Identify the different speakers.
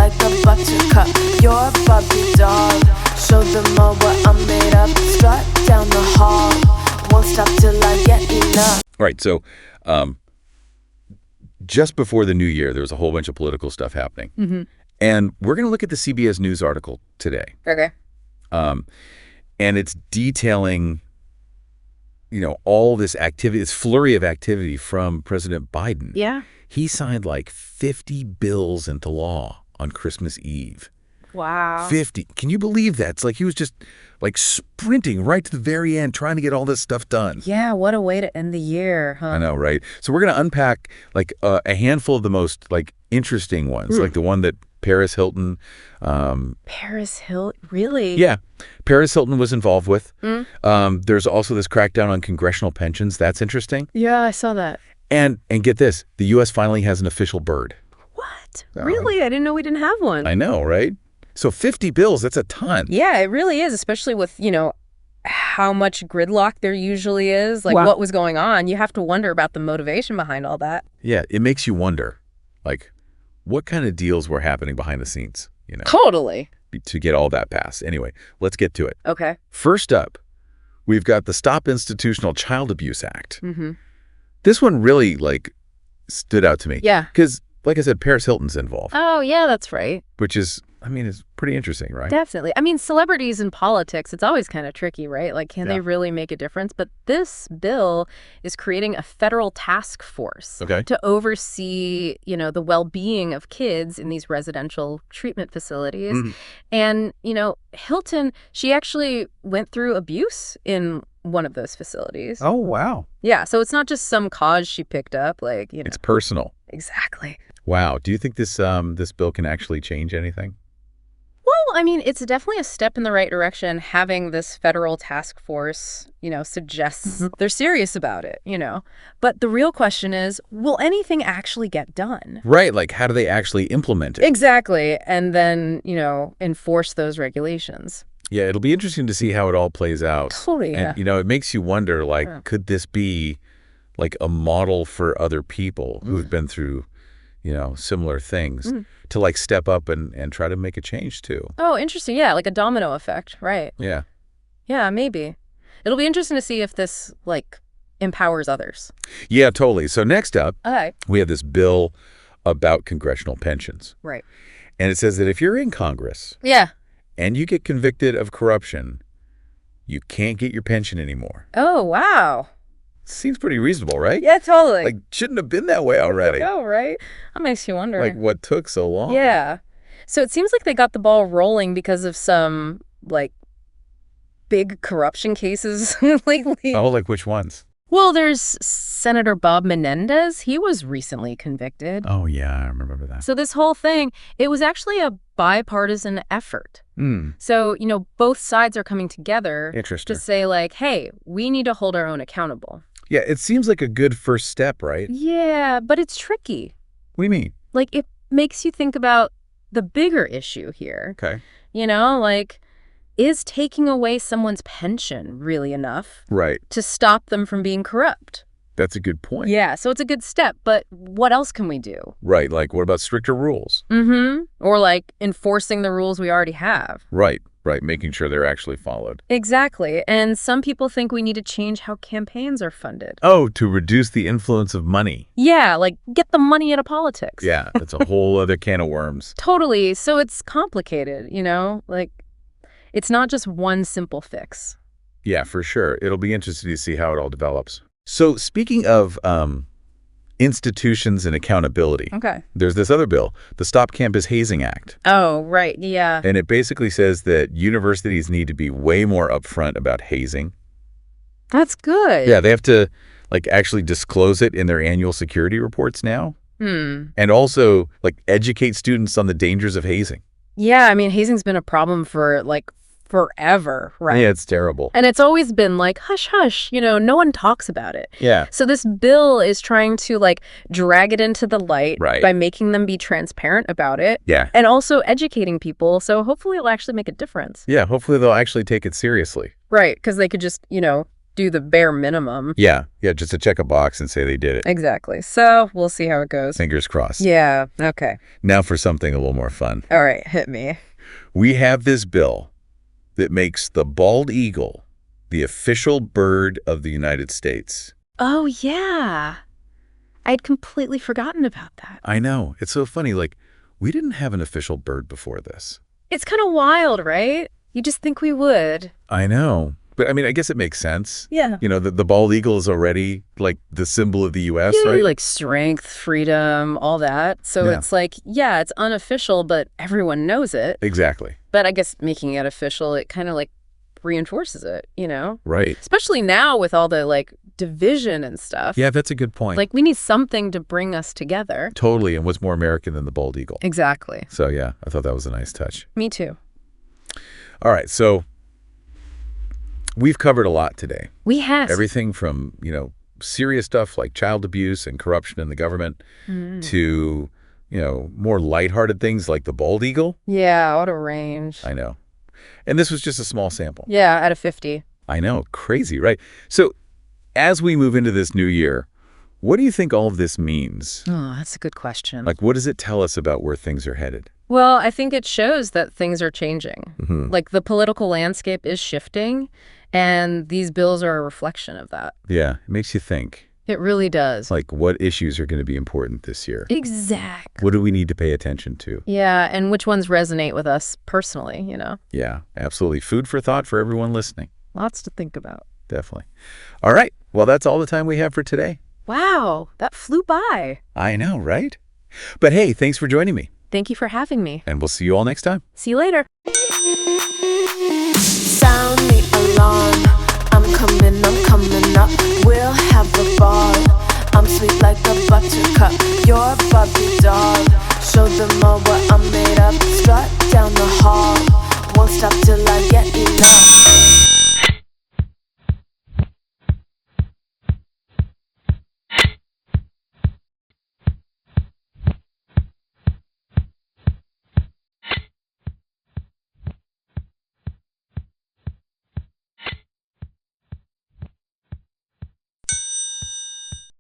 Speaker 1: like a buttercup. You're a Barbie doll. Show them all what I'm made of. Strut down the hall. Won't stop till I get enough.
Speaker 2: Right. So just before the new year, there was a whole bunch of political stuff happening.
Speaker 3: Mm-hmm.
Speaker 2: And we're going to look at the CBS News article today.
Speaker 3: Okay.
Speaker 2: And it's detailing, all this activity, this flurry of activity from President Biden.
Speaker 3: Yeah.
Speaker 2: He signed like 50 bills into law on Christmas Eve.
Speaker 3: Wow.
Speaker 2: 50. Can you believe that? It's like he was just like sprinting right to the very end trying to get all this stuff done.
Speaker 3: Yeah, what a way to end the year, huh?
Speaker 2: I know, right? So we're going to unpack like a handful of the most like interesting ones, like the one that Paris Hilton.
Speaker 3: Paris Hilton? Really?
Speaker 2: Yeah. Paris Hilton was involved with. There's also this crackdown on congressional pensions. That's interesting.
Speaker 3: Yeah, I saw that.
Speaker 2: And get this, the U.S. finally has an official bird.
Speaker 3: What? Really? I didn't know we didn't have one.
Speaker 2: I know, right? So 50 bills, that's a ton.
Speaker 3: Yeah, it really is, especially with, how much gridlock there usually is, like what was going on. You have to wonder about the motivation behind all that.
Speaker 2: Yeah, it makes you wonder, like, what kind of deals were happening behind the scenes,
Speaker 3: Totally.
Speaker 2: to get all that passed. Anyway, let's get to it.
Speaker 3: Okay.
Speaker 2: First up, we've got the Stop Institutional Child Abuse Act.
Speaker 3: Mm-hmm.
Speaker 2: This one really, stood out to me.
Speaker 3: Yeah.
Speaker 2: Because, like I said, Paris Hilton's involved,
Speaker 3: Oh, yeah, that's right.
Speaker 2: which is, it's pretty interesting, right?
Speaker 3: Definitely. Celebrities in politics, it's always kind of tricky, right? Like, can they really make a difference? But this bill is creating a federal task force to oversee, the well-being of kids in these residential treatment facilities.
Speaker 2: Mm-hmm.
Speaker 3: And, Hilton, she actually went through abuse in one of those facilities.
Speaker 2: Oh, wow.
Speaker 3: Yeah, so it's not just some cause she picked up,
Speaker 2: It's personal.
Speaker 3: Exactly.
Speaker 2: Wow. Do you think this bill can actually change anything?
Speaker 3: Well, it's definitely a step in the right direction. Having this federal task force, suggests they're serious about it, But the real question is, will anything actually get done?
Speaker 2: Right. Like, how do they actually implement it?
Speaker 3: Exactly. And then, enforce those regulations.
Speaker 2: Yeah, it'll be interesting to see how it all plays out.
Speaker 3: Totally, yeah.
Speaker 2: And, it makes you wonder, could this be, a model for other people who've been through, similar things to, step up and try to make a change, too?
Speaker 3: Oh, interesting. Yeah, like a domino effect. Right.
Speaker 2: Yeah.
Speaker 3: Yeah, maybe. It'll be interesting to see if this, empowers others.
Speaker 2: Yeah, totally. So next up,
Speaker 3: Okay.
Speaker 2: we have this bill about congressional pensions.
Speaker 3: Right.
Speaker 2: And it says that if you're in Congress
Speaker 3: Yeah.
Speaker 2: and you get convicted of corruption, you can't get your pension anymore.
Speaker 3: Oh, wow.
Speaker 2: Seems pretty reasonable, right?
Speaker 3: Yeah, totally.
Speaker 2: Shouldn't have been that way already.
Speaker 3: Oh, right. That makes you wonder.
Speaker 2: What took so long?
Speaker 3: Yeah. So it seems like they got the ball rolling because of some, big corruption cases lately.
Speaker 2: Oh, which ones?
Speaker 3: Well, there's Senator Bob Menendez. He was recently convicted.
Speaker 2: Oh, yeah, I remember that.
Speaker 3: So this whole thing, it was actually a bipartisan effort. So, both sides are coming together
Speaker 2: Interesting.
Speaker 3: to say, hey, we need to hold our own accountable.
Speaker 2: Yeah, it seems like a good first step, right?
Speaker 3: Yeah, but it's tricky.
Speaker 2: What do you mean?
Speaker 3: It makes you think about the bigger issue here.
Speaker 2: Okay.
Speaker 3: Is taking away someone's pension really enough
Speaker 2: Right.
Speaker 3: to stop them from being corrupt?
Speaker 2: That's a good point.
Speaker 3: Yeah, so it's a good step, but what else can we do?
Speaker 2: Right. What about stricter rules?
Speaker 3: Mm-hmm. Or enforcing the rules we already have.
Speaker 2: Right. Making sure they're actually followed.
Speaker 3: Exactly. And some people think we need to change how campaigns are funded.
Speaker 2: Oh, to reduce the influence of money.
Speaker 3: Yeah, get the money out of politics.
Speaker 2: Yeah, that's a whole other can of worms.
Speaker 3: Totally. So it's complicated, it's not just one simple fix.
Speaker 2: Yeah, for sure. It'll be interesting to see how it all develops. So speaking of institutions and accountability,
Speaker 3: Okay.
Speaker 2: there's this other bill, the Stop Campus Hazing Act.
Speaker 3: Oh, right. Yeah.
Speaker 2: And it basically says that universities need to be way more upfront about hazing.
Speaker 3: That's good.
Speaker 2: Yeah, they have to actually disclose it in their annual security reports now. And also educate students on the dangers of hazing.
Speaker 3: Yeah, hazing's been a problem for forever, right?
Speaker 2: Yeah, it's terrible.
Speaker 3: And it's always been hush, hush, no one talks about it.
Speaker 2: Yeah.
Speaker 3: So this bill is trying to drag it into the light by making them be transparent about it.
Speaker 2: Yeah.
Speaker 3: And also educating people. So hopefully it'll actually make a difference.
Speaker 2: Yeah, hopefully they'll actually take it seriously.
Speaker 3: Right, because they could just, do the bare minimum.
Speaker 2: Yeah, just to check a box and say they did it.
Speaker 3: Exactly. So we'll see how it goes.
Speaker 2: Fingers crossed.
Speaker 3: Yeah, okay.
Speaker 2: Now for something a little more fun.
Speaker 3: All right, hit me.
Speaker 2: We have this bill that makes the bald eagle the official bird of the United States.
Speaker 3: Oh, yeah. I'd completely forgotten about that.
Speaker 2: I know. It's so funny. Like, we didn't have an official bird before this.
Speaker 3: It's kind of wild, right? You just think we would.
Speaker 2: I know. But, I mean, I guess it makes sense.
Speaker 3: Yeah.
Speaker 2: You know, the bald eagle is already, like, the symbol of the U.S.,
Speaker 3: Yeah,
Speaker 2: right?
Speaker 3: like strength, freedom, all that. So
Speaker 2: Yeah.
Speaker 3: it's like, yeah, it's unofficial, but everyone knows it.
Speaker 2: Exactly.
Speaker 3: But I guess making it official, it kind of like reinforces it, you know?
Speaker 2: Right.
Speaker 3: Especially now with all the like division and stuff.
Speaker 2: Yeah, that's a good point.
Speaker 3: Like we need something to bring us together.
Speaker 2: Totally. And what's more American than the bald eagle?
Speaker 3: Exactly.
Speaker 2: So, yeah, I thought that was a nice touch.
Speaker 3: Me too.
Speaker 2: All right. So we've covered a lot today.
Speaker 3: We have.
Speaker 2: Everything from, you know, serious stuff like child abuse and corruption in the government to, you know, more lighthearted things like the bald eagle.
Speaker 3: Yeah, out of range.
Speaker 2: I know. And this was just a small sample.
Speaker 3: Yeah, out of 50.
Speaker 2: I know. Crazy, right? So as we move into this new year, what do you think all of this means?
Speaker 3: Oh, that's a good question.
Speaker 2: Like, what does it tell us about where things are headed?
Speaker 3: Well, I think it shows that things are changing.
Speaker 2: Mm-hmm.
Speaker 3: Like the political landscape is shifting, and these bills are a reflection of that.
Speaker 2: Yeah, it makes you think.
Speaker 3: It really does.
Speaker 2: Like, what issues are going to be important this year?
Speaker 3: Exactly.
Speaker 2: What do we need to pay attention to?
Speaker 3: Yeah, and which ones resonate with us personally, you know?
Speaker 2: Yeah, absolutely. Food for thought for everyone listening.
Speaker 3: Lots to think about.
Speaker 2: Definitely. All right. Well, that's all the time we have for today.
Speaker 3: Wow, that flew by.
Speaker 2: I know, right? But hey, thanks for joining me.
Speaker 3: Thank you for having me.
Speaker 2: And we'll see you all next time.
Speaker 3: See you later.
Speaker 1: Sound the alarm. I'm coming up. We'll have a ball. I'm sweet like a buttercup. You're